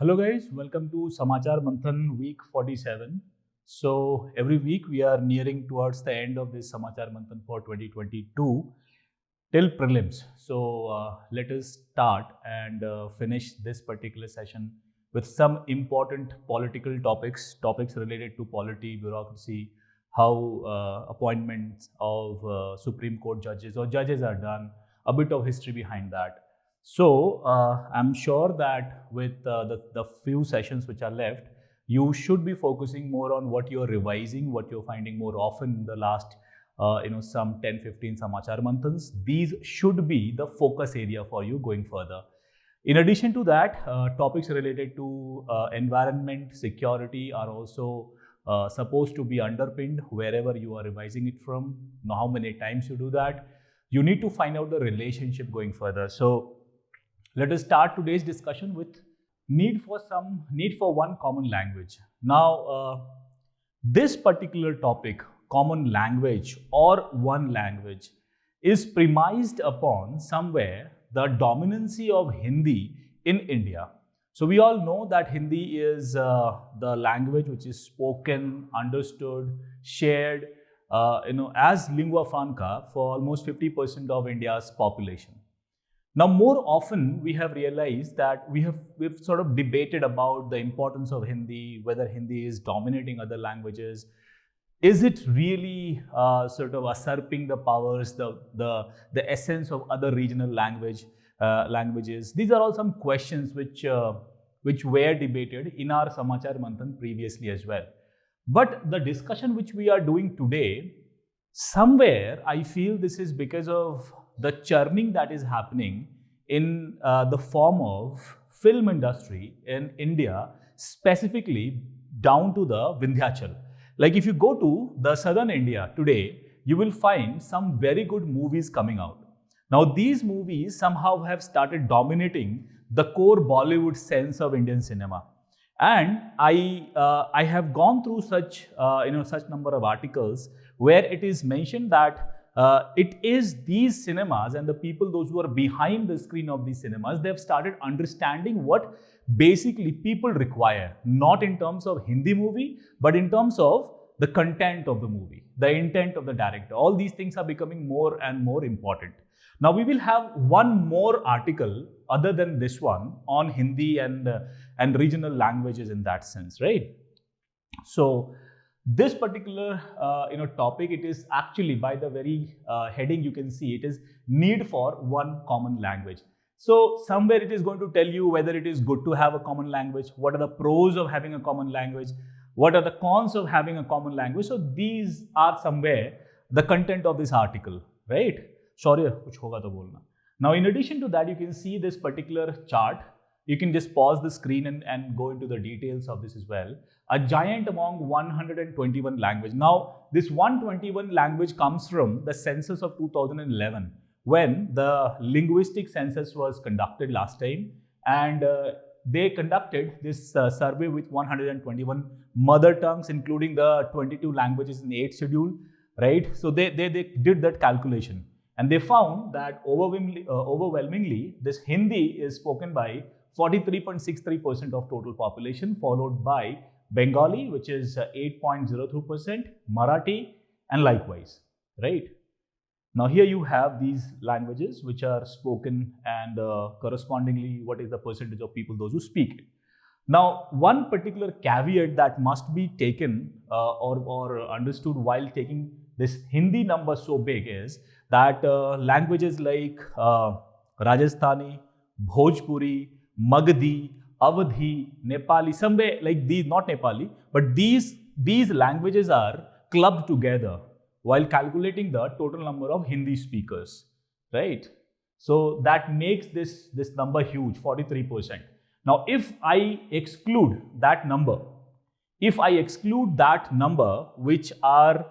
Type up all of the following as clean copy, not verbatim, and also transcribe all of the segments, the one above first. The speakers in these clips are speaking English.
Hello guys, welcome to Samachar Manthan week 47. So every week we are nearing towards the end of this Samachar Manthan for 2022 till prelims. So let us start and finish this particular session with some important political topics related to polity, bureaucracy, how appointments of Supreme Court judges or judges are done, a bit of history behind that. So I'm sure that with the few sessions which are left, you should be focusing more on what you're revising, what you're finding more often in the last some 10-15 Samachar Manthans. These should be the focus area for you going further. In addition to that, topics related to environment, security are also supposed to be underpinned wherever you are revising it from. Now, how many times you do that? You need to find out the relationship going further. So let us start today's discussion with need for one common language. Now, this particular topic, common language or one language, is premised upon somewhere the dominancy of Hindi in India. So we all know that Hindi is the language which is spoken, understood, shared, as lingua franca for almost 50% of India's population. Now, more often we have realized that we've sort of debated about the importance of Hindi, whether Hindi is dominating other languages. Is it really sort of usurping the powers, the essence of other regional languages? These are all some questions which were debated in our Samachar Manthan previously as well. But the discussion which we are doing today, somewhere I feel this is because of the churning that is happening in the form of film industry in India, specifically down to the Vindhyachal. Like if you go to the southern India today, you will find some very good movies coming out. Now these movies somehow have started dominating the core Bollywood sense of Indian cinema. And I have gone through such number of articles where it is mentioned that it is these cinemas and the people, those who are behind the screen of these cinemas, they have started understanding what basically people require, not in terms of Hindi movie, but in terms of the content of the movie, the intent of the director. All these things are becoming more and more important. Now we will have one more article other than this one on Hindi and regional languages in that sense, right? So this particular topic, it is actually by the very heading you can see it is need for one common language. So somewhere it is going to tell you whether it is good to have a common language, what are the pros of having a common language, what are the cons of having a common language. So these are somewhere the content of this article, right? Shaurya, kuch hoga to bolna. Now in addition to that, you can see this particular chart. You can just pause the screen and go into the details of this as well. A giant among 121 language. Now, this 121 language comes from the census of 2011, when the Linguistic Census was conducted last time, and they conducted this survey with 121 mother tongues, including the 22 languages in the 8th schedule, right? So they did that calculation, and they found that overwhelmingly this Hindi is spoken by 43.63% of total population, followed by Bengali, which is 8.02%, Marathi, and likewise, right? Now here you have these languages which are spoken, and correspondingly what is the percentage of people, those who speak it. Now one particular caveat that must be taken or understood while taking this Hindi number so big is that languages like Rajasthani, Bhojpuri, Magadhi, Awadhi, Nepali, somewhere like these, not Nepali, but these languages are clubbed together while calculating the total number of Hindi speakers, right? So that makes this number huge, 43%. Now, if I exclude that number, which are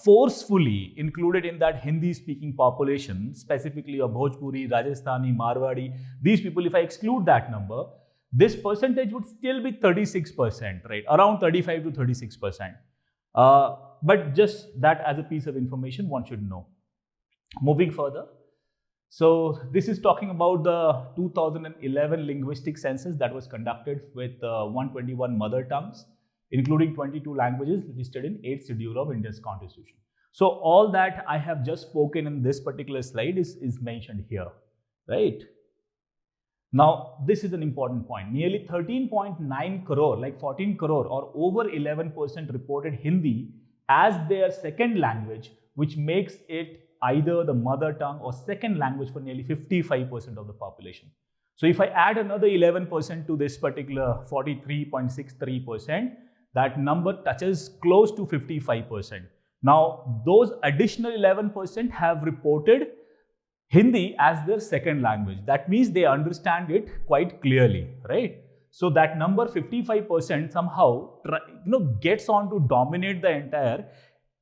forcefully included in that Hindi-speaking population, specifically of Bhojpuri, Rajasthani, Marwadi, these people, if I exclude that number, this percentage would still be 36%, right? Around 35 to 36%. But just that as a piece of information one should know. Moving further. So this is talking about the 2011 linguistic census that was conducted with 121 mother tongues, including 22 languages listed in 8th schedule of India's constitution. So all that I have just spoken in this particular slide is mentioned here, right? Now, this is an important point. Nearly 13.9 crore, like 14 crore or over 11% reported Hindi as their second language, which makes it either the mother tongue or second language for nearly 55% of the population. So if I add another 11% to this particular 43.63%, that number touches close to 55%. Now, those additional 11% have reported Hindi as their second language. That means they understand it quite clearly, right? So that number 55% somehow gets on to dominate the entire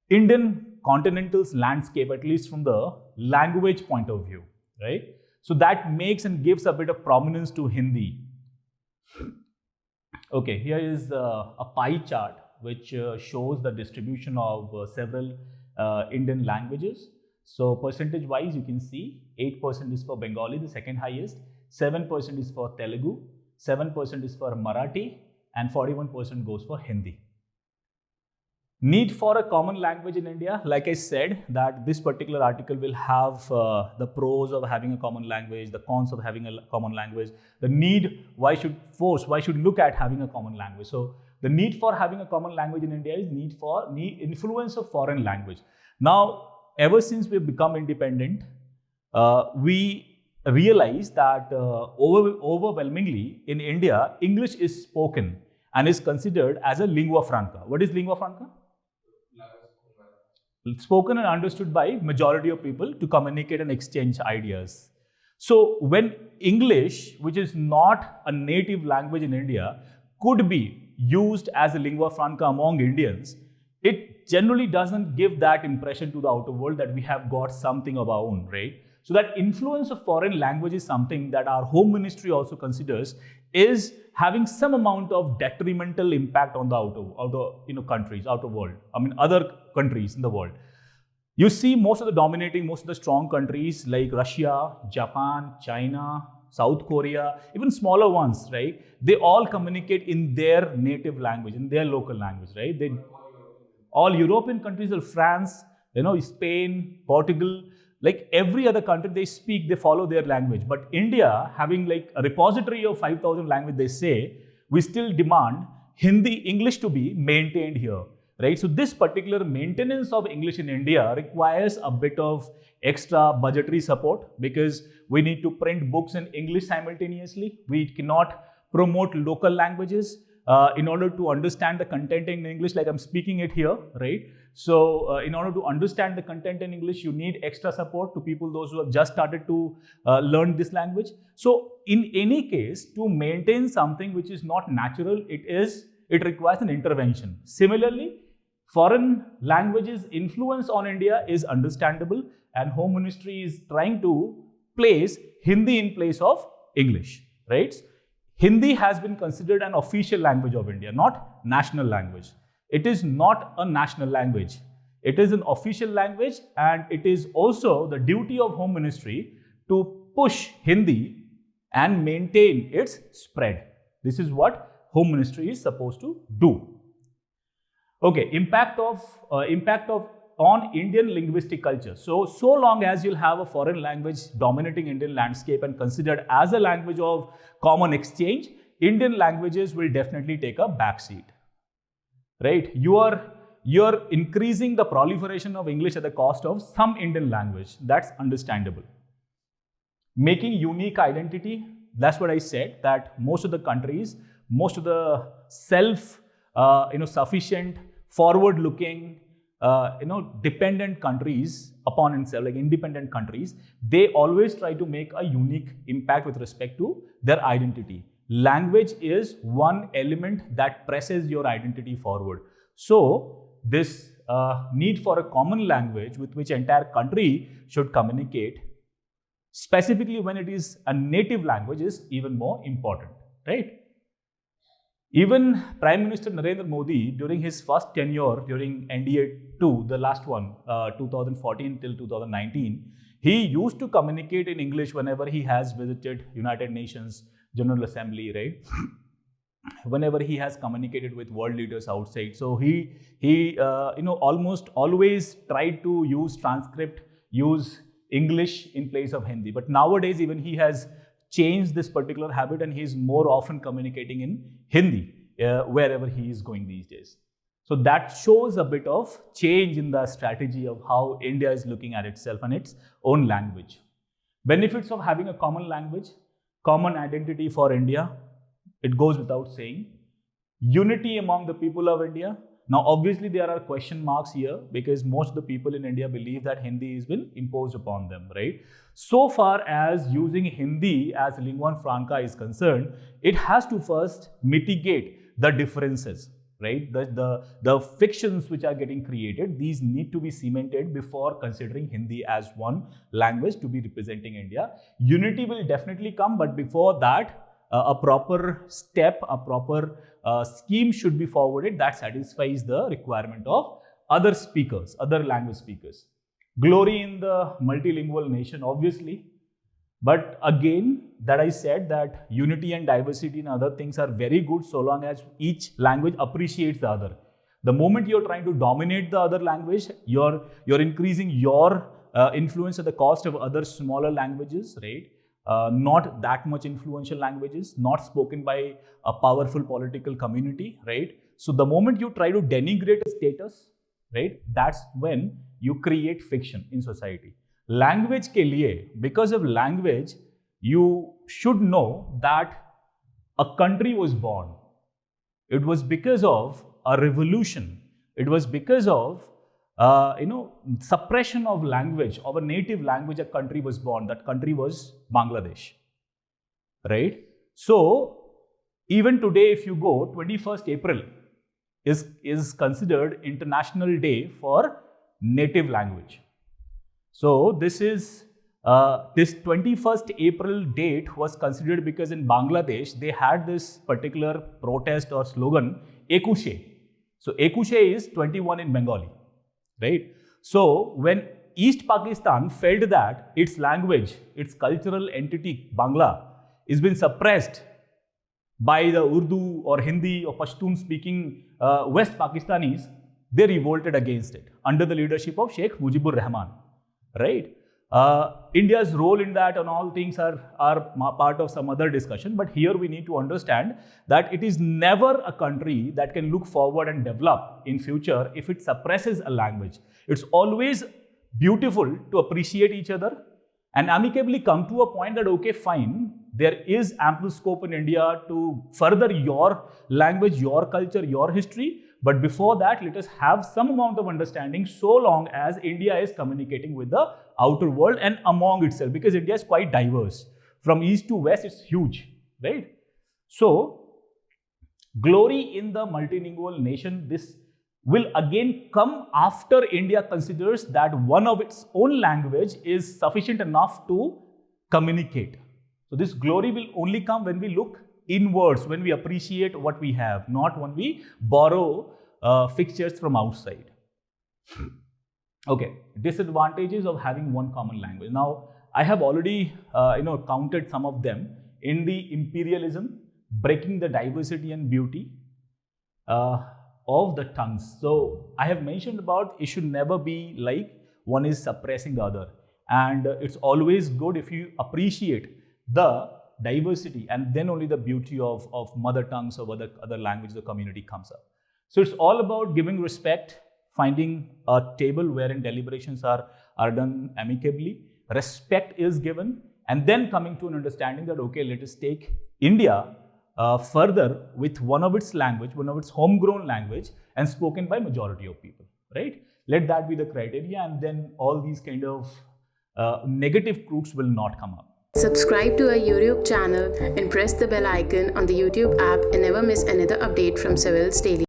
Indian continental's landscape, at least from the language point of view, right? So that makes and gives a bit of prominence to Hindi. Okay, here is a pie chart which shows the distribution of several Indian languages. So percentage wise, you can see 8% is for Bengali, the second highest, 7% is for Telugu, 7% is for Marathi, and 41% goes for Hindi. Need for a common language in India, like I said, that this particular article will have the pros of having a common language, the cons of having a common language, the need, why should look at having a common language. So the need for having a common language in India is need influence of foreign language. Now, ever since we've become independent, we realize that overwhelmingly in India, English is spoken and is considered as a lingua franca. What is lingua franca? Spoken and understood by majority of people to communicate and exchange ideas. So when English, which is not a native language in India, could be used as a lingua franca among Indians, it generally doesn't give that impression to the outer world that we have got something of our own, right? So that influence of foreign language is something that our Home Ministry also considers is having some amount of detrimental impact on the outer world. I mean, other countries in the world. You see most of the strong countries like Russia, Japan, China, South Korea, even smaller ones, right? They all communicate in their native language, in their local language, right? All European countries, or France, Spain, Portugal, like every other country they follow their language. But India, having like a repository of 5,000 languages, they say, we still demand English to be maintained here, right? So this particular maintenance of English in India requires a bit of extra budgetary support because we need to print books in English simultaneously. We cannot promote local languages in order to understand the content in English, like I'm speaking it here, right? So in order to understand the content in English, you need extra support to people, those who have just started to learn this language. So in any case, to maintain something which is not natural, it requires an intervention. Similarly, foreign languages' influence on India is understandable, and Home Ministry is trying to place Hindi in place of English, right? Hindi has been considered an official language of India, not national language. It is not a national language. It is an official language, and it is also the duty of Home Ministry to push Hindi and maintain its spread. This is what Home Ministry is supposed to do. Okay, impact on Indian linguistic culture. So long as you'll have a foreign language dominating Indian landscape and considered as a language of common exchange, Indian languages will definitely take a backseat, right? You're increasing the proliferation of English at the cost of some Indian language. That's understandable. Making unique identity, that's what I said, that most of the countries, most of the sufficient, forward-looking, dependent countries upon itself, like independent countries, they always try to make a unique impact with respect to their identity. Language is one element that presses your identity forward. So this need for a common language with which entire country should communicate, specifically when it is a native language, is even more important, right? Even Prime Minister Narendra Modi, during his first tenure during NDA 2, the last one, 2014 till 2019, He used to communicate in English whenever he has visited United Nations General Assembly, right? Whenever he has communicated with world leaders outside. So he almost always tried to use transcript, use English in place of Hindi. But nowadays, even he has changed this particular habit and he is more often communicating in Hindi wherever he is going these days. So that shows a bit of change in the strategy of how India is looking at itself and its own language. Benefits of having a common language, common identity for India, it goes without saying. Unity among the people of India. Now, obviously, there are question marks here because most of the people in India believe that Hindi has been imposed upon them, right? So far as using Hindi as lingua franca is concerned, it has to first mitigate the differences, right? The fictions which are getting created, these need to be cemented before considering Hindi as one language to be representing India. Unity will definitely come, but before that, a proper step, a proper scheme should be forwarded that satisfies the requirement of other speakers, other language speakers. Glory in the multilingual nation, obviously. But again, that I said that unity and diversity and other things are very good so long as each language appreciates the other. The moment you're trying to dominate the other language, you're increasing your influence at the cost of other smaller languages, right? Not that much influential languages, not spoken by a powerful political community, right? So the moment you try to denigrate a status, right, that's when you create fiction in society. Language ke liye, because of language, you should know that a country was born. It was because of a revolution. It was because of suppression of language, of a native language, a country was born. That country was Bangladesh, right? So even today, if you go, 21st April is considered International Day for Native Language. So this is this 21st April date was considered because in Bangladesh they had this particular protest or slogan, Ekushe. So Ekushe is 21 in Bengali. Right? So when East Pakistan felt that its language, its cultural entity, Bangla, is been suppressed by the Urdu or Hindi or Pashtun speaking West Pakistanis, they revolted against it under the leadership of Sheikh Mujibur Rahman. Right? India's role in that and all things are part of some other discussion, but here we need to understand that it is never a country that can look forward and develop in future if it suppresses a language. It's always beautiful to appreciate each other and amicably come to a point that, okay, fine, there is ample scope in India to further your language, your culture, your history. But before that, let us have some amount of understanding so long as India is communicating with the outer world and among itself, because India is quite diverse. From east to west, it's huge, right? So, glory in the multilingual nation, this will again come after India considers that one of its own language is sufficient enough to communicate. So, this glory will only come when we look inwards, when we appreciate what we have, not when we borrow fixtures from outside. Okay, disadvantages of having one common language. Now, I have already counted some of them in the imperialism, breaking the diversity and beauty of the tongues. So, I have mentioned about it should never be like one is suppressing the other, and it's always good if you appreciate the diversity and then only the beauty of mother tongues or other languages the community comes up. So it's all about giving respect, finding a table wherein deliberations are done amicably, respect is given, and then coming to an understanding that, okay, let us take India further with one of its language, one of its homegrown language and spoken by majority of people, right? Let that be the criteria, and then all these kind of negative roots will not come up. Subscribe to our YouTube channel and press the bell icon on the YouTube app and never miss another update from Civilsdaily.